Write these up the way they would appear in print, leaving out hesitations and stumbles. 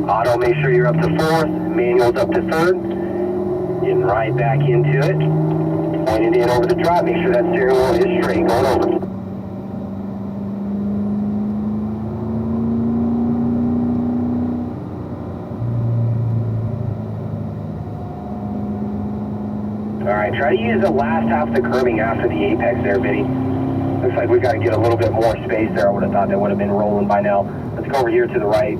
Auto, make sure you're up to fourth. Manual's up to third. Getting right back into it. Point it in over the drop. Make sure that steering wheel is straight. Going over. Alright, try to use the last half of the curving after the apex there, Vinny. Looks like we've got to get a little bit more space there. I would have thought that would have been rolling by now. Let's go over here to the right.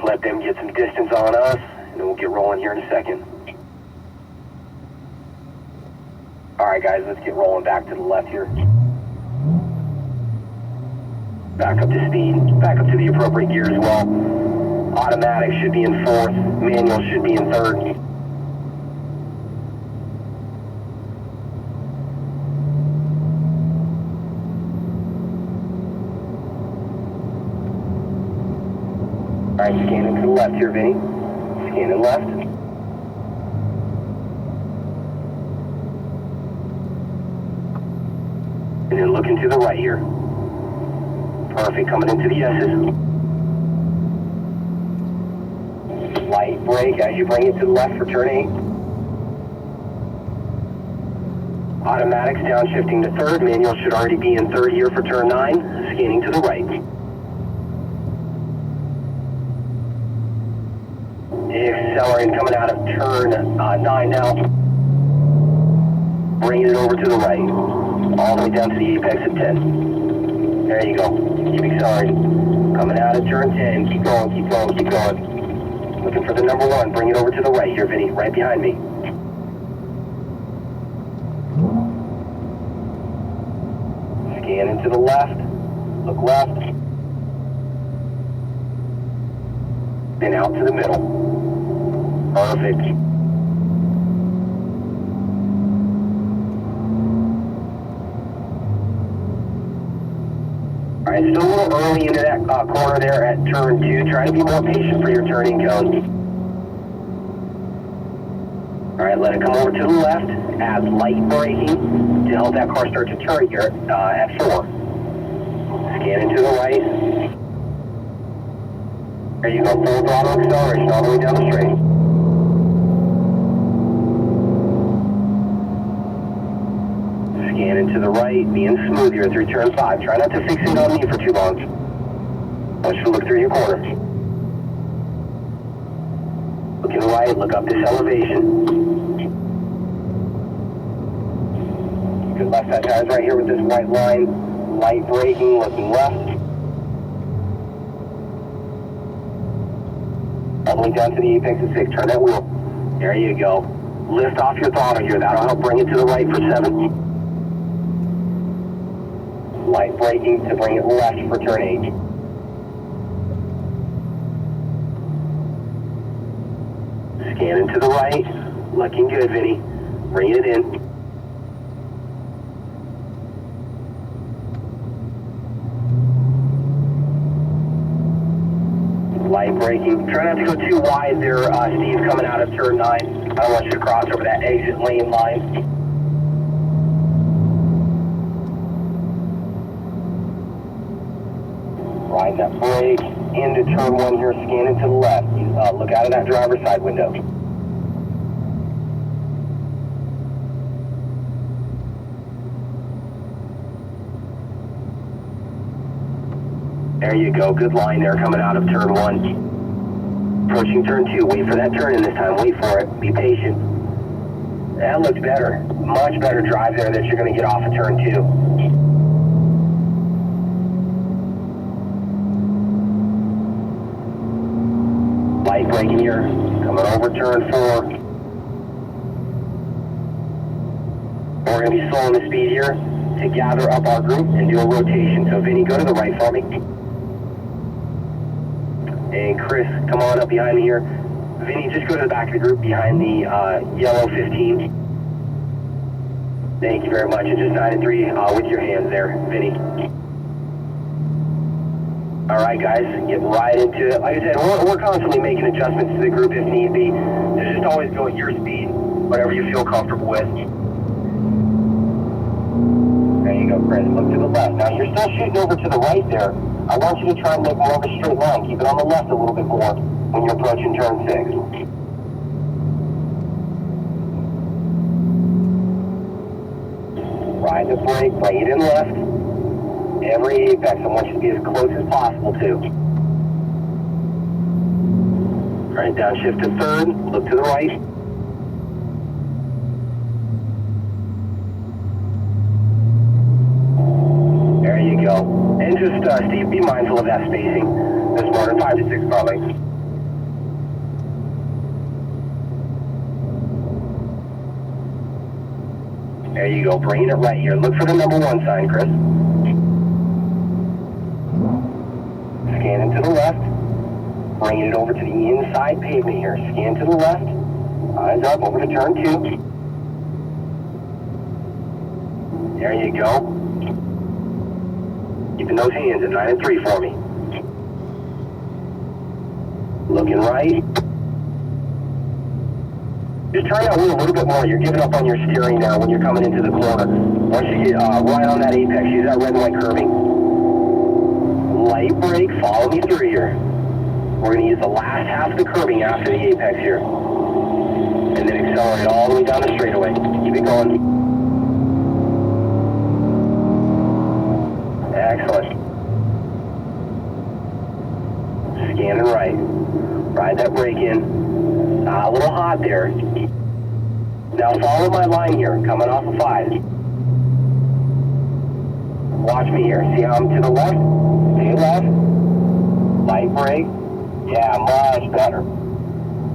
Let them get some distance on us, and then we'll get rolling here in a second. Alright guys, let's get rolling back to the left here. Back up to speed, back up to the appropriate gear as well. Automatic should be in fourth, manual should be in third. Alright, scanning to the left here, Vinny. Scanning left. And then looking to the right here. Perfect, coming into the S's. Light brake as you bring it to the left for turn 8. Automatics downshifting to third. Manual should already be in third here for turn 9. Scanning to the right. Accelerating coming out of turn 9 now. Bringing it over to the right. All the way down to the apex at 10. There you go. Keep accelerating. Coming out of turn 10. Keep going, keep going, keep going. Looking for the number 1. Bring it over to the right here, Vinny. Right behind me. Scanning to the left. Look left. Then out to the middle. Perfect. Alright, still a little early into that corner there at turn 2. Try to be more patient for your turning cone. Alright, let it come over to the left. Add light braking to help that car start to turn here at 4. Scanning to the right. There you go, full throttle acceleration all the way down the straight. Scanning to the right, being smooth here through turn 5. Try not to fixate on me for too long. I want you to look through your corner. Looking right, look up this elevation. Good left side tires right here with this white line. Light braking, looking left. All the way down to the apex at 6. Turn that wheel. There you go. Lift off your throttle here. That'll help bring it to the right for 7. Light braking to bring it left for turn 8. Scanning to the right. Looking good, Vinny. Bring it in. Light braking. Try not to go too wide there, Steve, coming out of turn 9. I don't want you to cross over that exit lane line. Ride that brake into turn 1 here, scanning to the left. Look out of that driver's side window. There you go, good line there coming out of turn 1. Approaching turn 2, wait for that turn in this time, wait for it, be patient. That looks better, much better drive there that you're going to get off of turn 2. Light braking here, coming over turn 4. We're going to be slowing the speed here to gather up our group and do a rotation. So Vinny, go to the right for me. And Chris, come on up behind me here. Vinny, just go to the back of the group behind the yellow 15. Thank you very much. And just 9 and 3 with your hands there, Vinny. All right, guys, get right into it. Like I said, we're constantly making adjustments to the group if need be. So just always go at your speed, whatever you feel comfortable with. There you go, Chris. Look to the left. Now, you're still shooting over to the right there. I want you to try and make more of a straight line. Keep it on the left a little bit more when you're approaching turn 6. Ride the brake, bring it in left. Every apex, I want you to be as close as possible, too. All right, downshift to third. Look to the right. There you go. And just, Steve, be mindful of that spacing. This morning, 5 to 6 car lengths. There you go. Bringing it right here. Look for the number 1 sign, Chris. Scanning to the left. Bringing it over to the inside pavement here. Scan to the left. Eyes up. Over to turn 2. There you go. Keeping those hands at 9 and 3 for me. Looking right. Just turn that wheel a little bit more. You're giving up on your steering now when you're coming into the corner. Once you get right on that apex, use that red and white curving. Light brake, follow me through here. We're going to use the last half of the curving after the apex here. And then accelerate all the way down the straightaway. Keep it going. Excellent. Scanning right. Ride that brake in. A little hot there. Now follow my line here, coming off of 5. Watch me here. See how I'm to the left? Stay left. Light brake. Yeah, much better.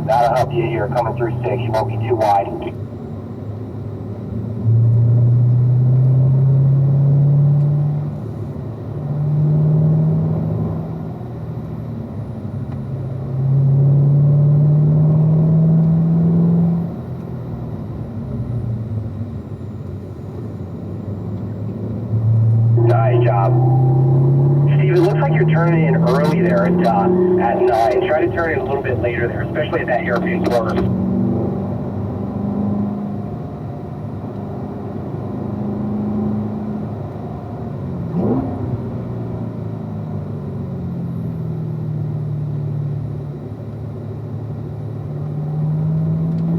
That'll help you here coming through 6. You won't be too wide. Nice job. Steve, it looks like you're turning in early there at 9. Try to turn in a little bit later there, especially at that hairpin corner.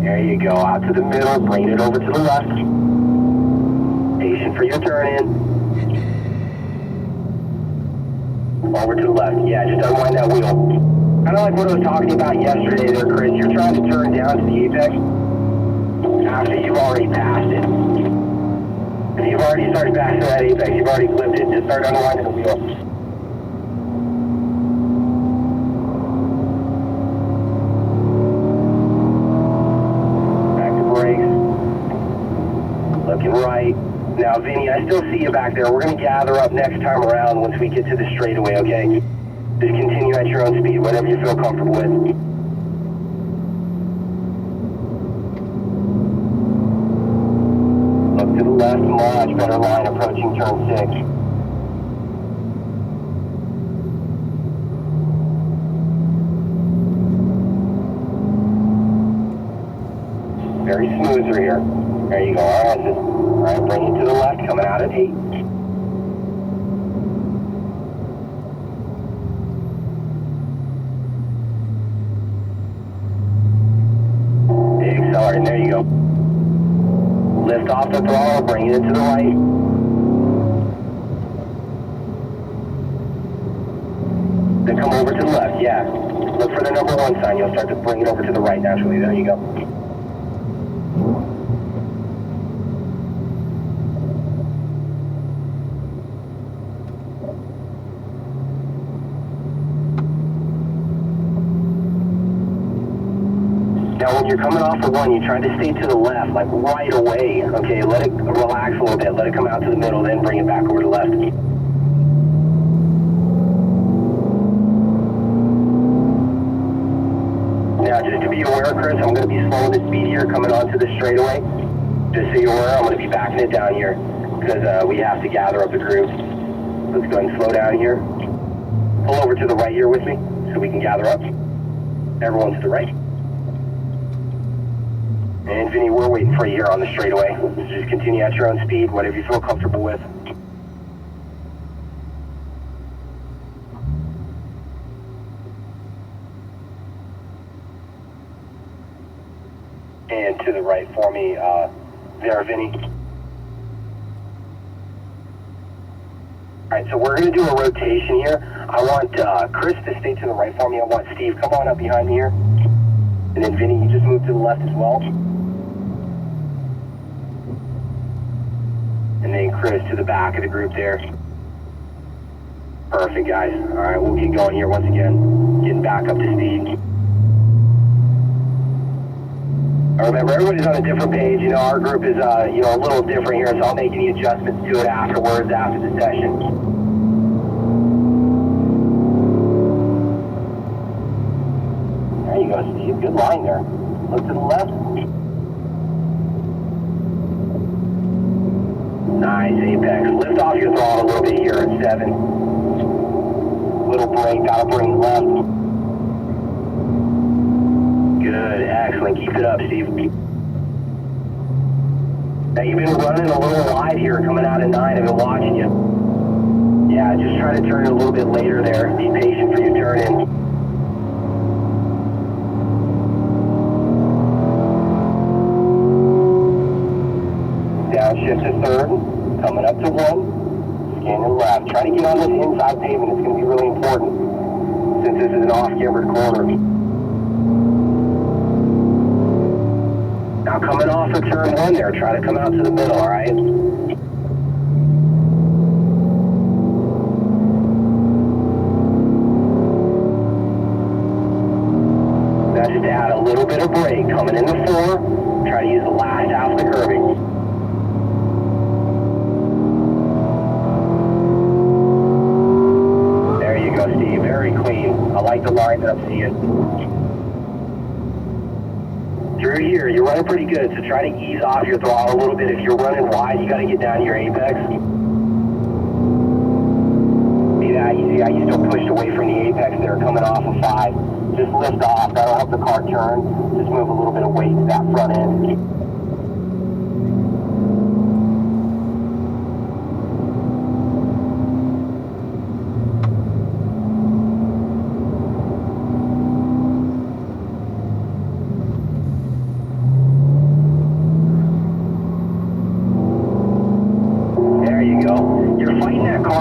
There you go. Out to the middle. Bring it over to the left. Patient for your turn in. Over to the left. Yeah, just unwind that wheel. Kind of like what I was talking about yesterday there, Chris. You're trying to turn down to the apex after you've already passed it. If you've already started passing that apex, you've already clipped it. Just start unwinding the wheel. Back to brakes. Looking right. Now, Vinny, I still see you back there. We're going to gather up next time around once we get to the straightaway, okay? Just continue at your own speed, whatever you feel comfortable with. Look to the left, much better line approaching turn 6. Very smooth through here. There you go. All right, bring it to the left, coming out at 8. Accelerate, there you go. Lift off the throttle, bring it to the right. Then come over to the left, yeah. Look for the number 1 sign. You'll start to bring it over to the right naturally. There you go. Now, when you're coming off of 1, you try to stay to the left, like right away. Okay, let it relax a little bit. Let it come out to the middle, then bring it back over to the left. Now, just to be aware, Chris, I'm going to be slowing the speed here coming onto the straightaway. Just so you're aware, I'm going to be backing it down here because we have to gather up the group. Let's go ahead and slow down here. Pull over to the right here with me so we can gather up. Everyone to the right. And Vinny, we're waiting for you here on the straightaway. Just continue at your own speed, whatever you feel comfortable with. And to the right for me, there, Vinny. Alright, so we're going to do a rotation here. I want Chris to stay to the right for me. I want Steve, come on up behind me here. And then Vinny, you just move to the left as well. And then Chris to the back of the group there. Perfect, guys. Alright, we'll keep going here once again. Getting back up to speed. Remember, everybody's on a different page. You know, our group is, a little different here, so I'll make any adjustments to it afterwards, after the session. There you go, Steve. Good line there. Look to the left. Nice, Apex. Lift off your throttle a little bit here at 7. Little brake, gotta bring left. Good, excellent. Keep it up, Steve. Now, you've been running a little wide here coming out of 9. I've been watching you. Yeah, just try to turn it a little bit later there. Be patient for your turn in. Downshift to 3rd. Coming up to 1. Scanning left. Try to get on this inside pavement. It's going to be really important since this is an off-cambered corner. Now coming off of turn 1 there, try to come out to the middle, alright? Now just add a little bit of brake. Coming in the 4, try to use the last half of the curving. There you go, Steve. Very clean. I like the line that I'm seeing. Through here, you're running pretty good, so try to ease off your throttle a little bit. If you're running wide, you got to get down to your apex. See that? You see how you still pushed away from the apex there, coming off of 5. Just lift off. That'll help the car turn. Just move a little bit of weight to that front end.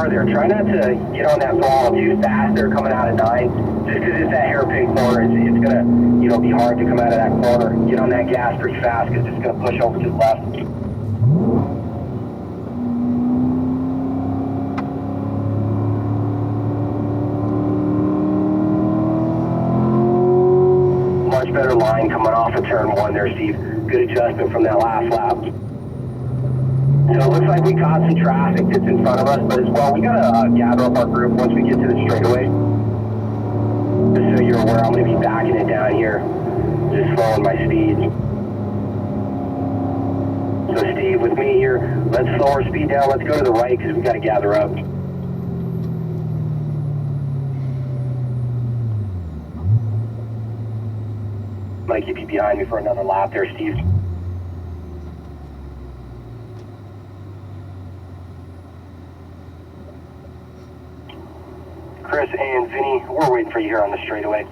There. Try not to get on that throttle too fast there coming out of 9. Just because it's that hairpin corner, it's going to, be hard to come out of that corner. Get on that gas pretty fast because it's going to push over to the left. Much better line coming off of turn 1 there, Steve. Good adjustment from that last lap. So it looks like we caught some traffic that's in front of us, but as well, we got to gather up our group once we get to the straightaway. Just so you're aware, I'm going to be backing it down here, just slowing my speed. So Steve, with me here, let's slow our speed down. Let's go to the right because we got to gather up. Might keep you behind me for another lap there, Steve. Chris and Vinny, we're waiting for you here on the straightaway.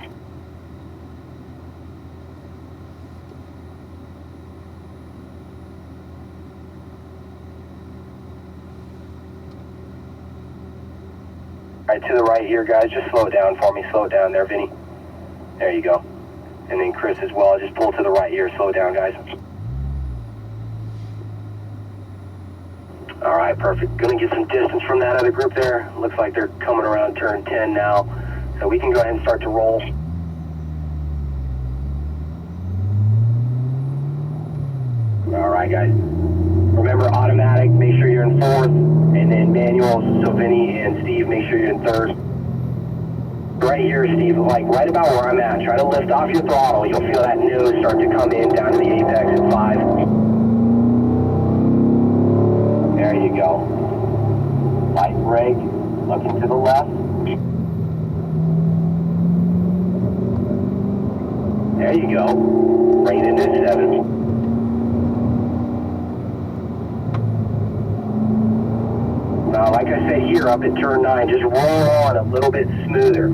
Alright, to the right here, guys. Just slow it down for me. Slow it down there, Vinny. There you go. And then Chris as well. Just pull to the right here. Slow it down, guys. Alright, perfect. Gonna get some distance from that other group there. Looks like they're coming around turn 10 now. So we can go ahead and start to roll. Alright, guys. Remember, automatic, make sure you're in 4th. And then manual, so Vinny and Steve, make sure you're in 3rd. Right here, Steve, like right about where I'm at. Try to lift off your throttle. You'll feel that nose start to come in down to the apex at 5. There you go. Light brake, looking to the left. There you go. Bring it into 7. Now, like I said here, up at turn 9, just roll on a little bit smoother.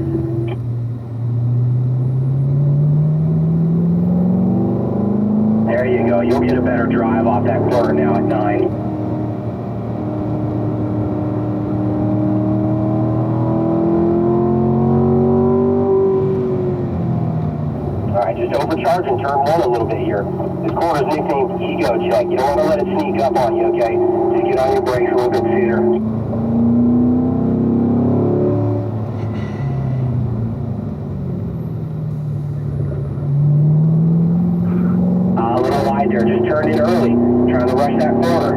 There you go. You'll get a better drive off that corner now at 9. All right, just overcharge in turn 1 a little bit here. This corner's nicknamed Ego Check. You don't want to let it sneak up on you, okay? Just get on your brakes a little bit sooner. A little wide there. Just turn in early. Trying to rush that corner.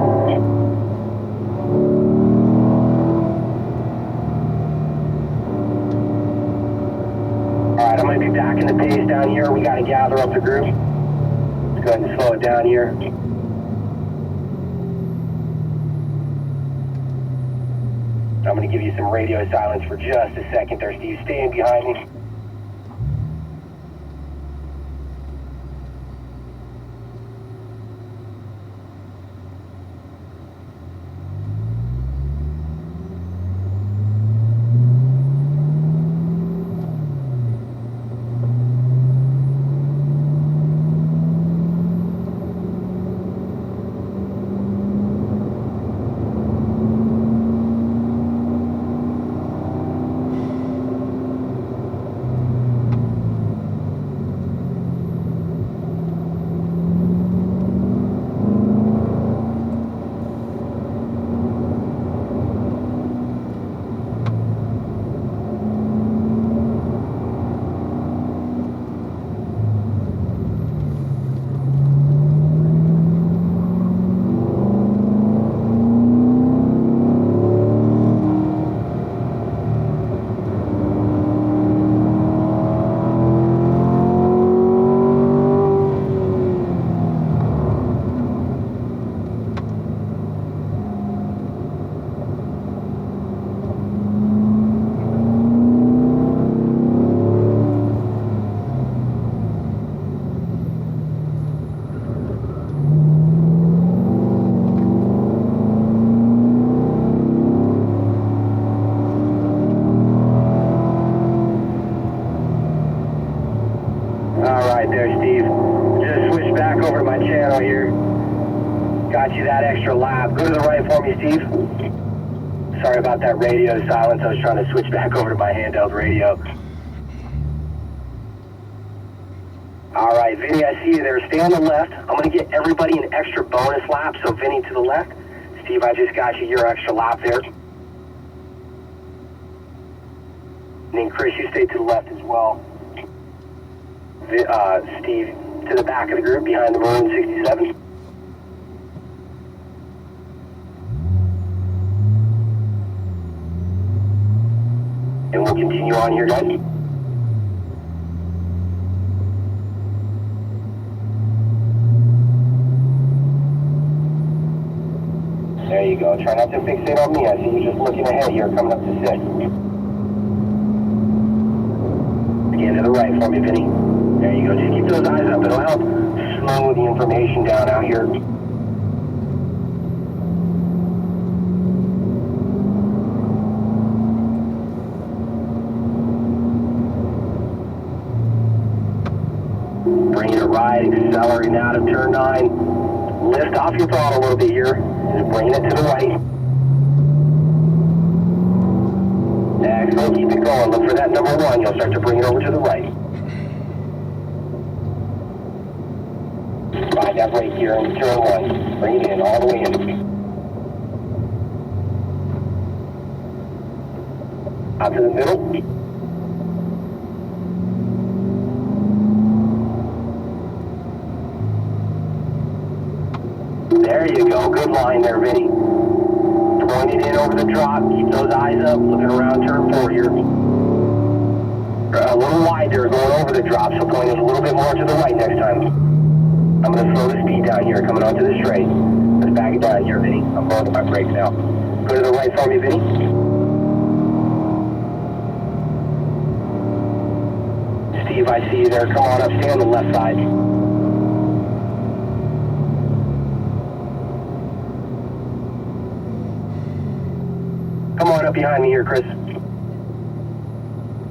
Alright, I'm going to be backing the pace down here. We got to gather up the group. Let's go ahead and slow it down here. I'm going to give you some radio silence for just a second there, Steve. Stay in behind me. Got you that extra lap. Go to the right for me, Steve. Sorry about that radio silence. I was trying to switch back over to my handheld radio. All right, Vinny, I see you there. Stay on the left. I'm going to get everybody an extra bonus lap. So, Vinny, to the left. Steve, I just got you your extra lap there. And then, Chris, you stay to the left as well. Steve, to the back of the group behind the Maroon 67. And we'll continue on here, guys. There you go. Try not to fixate on me. I see you just looking ahead here, coming up to 6. Again, to the right for me, Vinny. There you go. Just keep those eyes up. It'll help slow the information down out here. Bringing it right, accelerating out of turn 9. Lift off your throttle a little bit here, and bringing it to the right. Excellent, keep it going. Look for that number 1. You'll start to bring it over to the right. Find that brake here in turn 1. Bring it in, all the way in. Out to the middle. There you go. Good line there, Vinny. Point it in over the drop. Keep those eyes up. Looking around turn 4 here. A little wide there, going over the drop, so point it a little bit more to the right next time. I'm going to slow the speed down here, coming onto the straight. Let's back it down here, Vinny. I'm going to my brakes now. Go to the right for me, Vinny. Steve, I see you there. Come on up, stay on the left side. Come on up behind me here, Chris.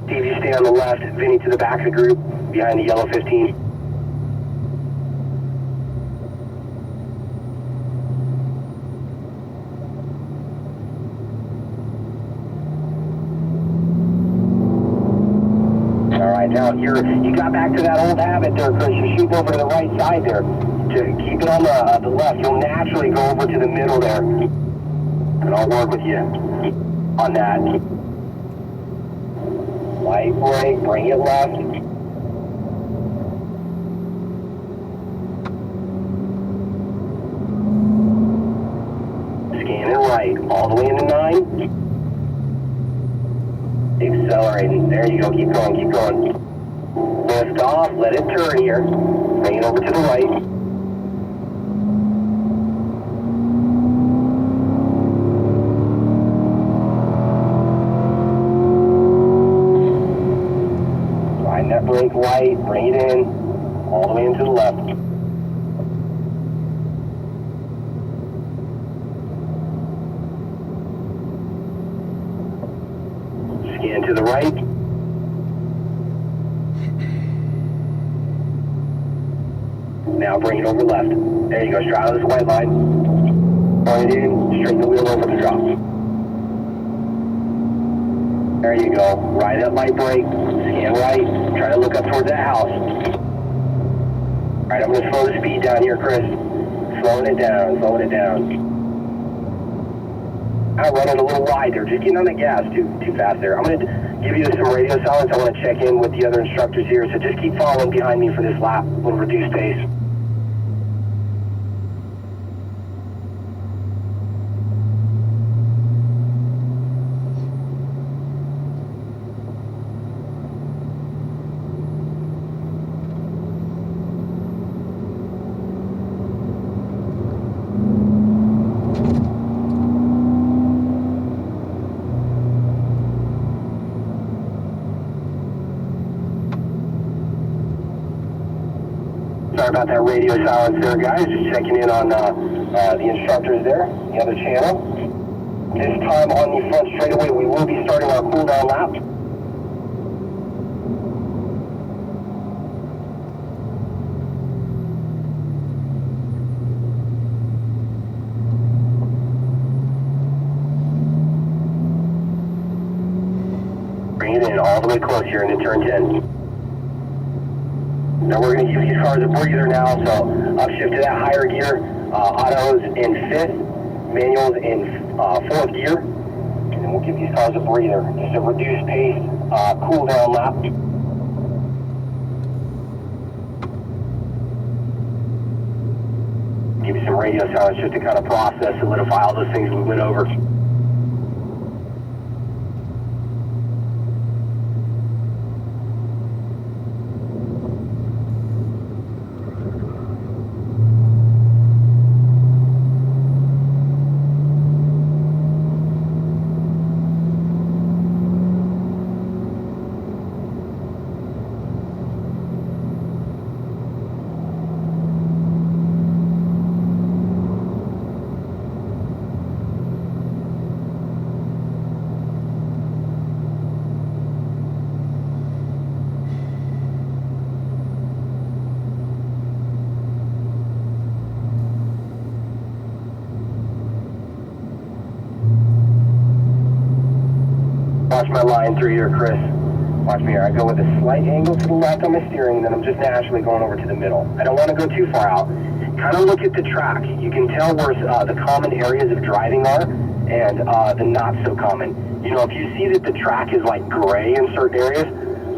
Steve, you stay on the left. Vinny to the back of the group, behind the yellow 15. Now you got back to that old habit there, Chris. You shoot over to the right side there. To keep it on the left, you'll naturally go over to the middle there. And I'll work with you on that. Light brake, bring it left. Scan it right, all the way into 9. Accelerating. There you go. Keep going. Keep going. Lift off. Let it turn here. Bring it over to the right. Find that brake light. Bring it in. All the way into the left. Scan to the right. Now bring it over left. There you go, straddle this white line. Point it in, straighten the wheel over the drop. There you go. Ride that light brake, scan right, try to look up towards that house. Alright, I'm going to slow the speed down here, Chris. Slowing it down, slowing it down. I'm running a little wide there, just getting on the gas too fast there. I'm going to give you some radio silence. I want to check in with the other instructors here, so just keep following behind me for this lap. We'll reduce pace. Sorry about that radio silence there, guys. Just checking in on the instructors there, the other channel. This time on the front straightaway, we will be starting our cool down lap. Bring it in all the way close here into turn 10. Now we're going to give these cars a breather now, so upshift to that higher gear, autos in 5th, manuals in 4th gear, and then we'll give these cars a breather, just a reduced pace, cool down lap. Give you some radio silence just to kind of process, solidify all those things we went over. Watch my line through here, Chris. Watch me here. I go with a slight angle to the left on my steering, and then I'm just naturally going over to the middle. I don't want to go too far out. Kind of look at the track. You can tell where the common areas of driving are and the not so common. You know, if you see that the track is like gray in certain areas,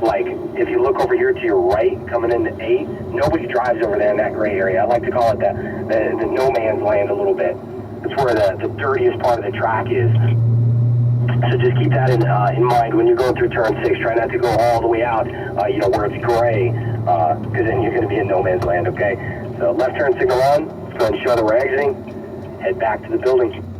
like if you look over here to your right, coming into 8, nobody drives over there in that gray area. I like to call it the no man's land a little bit. It's where the dirtiest part of the track is. So just keep that in mind when you're going through turn 6. Try not to go all the way out, where it's gray, because then you're going to be in no man's land, okay? So left turn signal on. Let's go ahead and show that we're exiting. Head back to the building.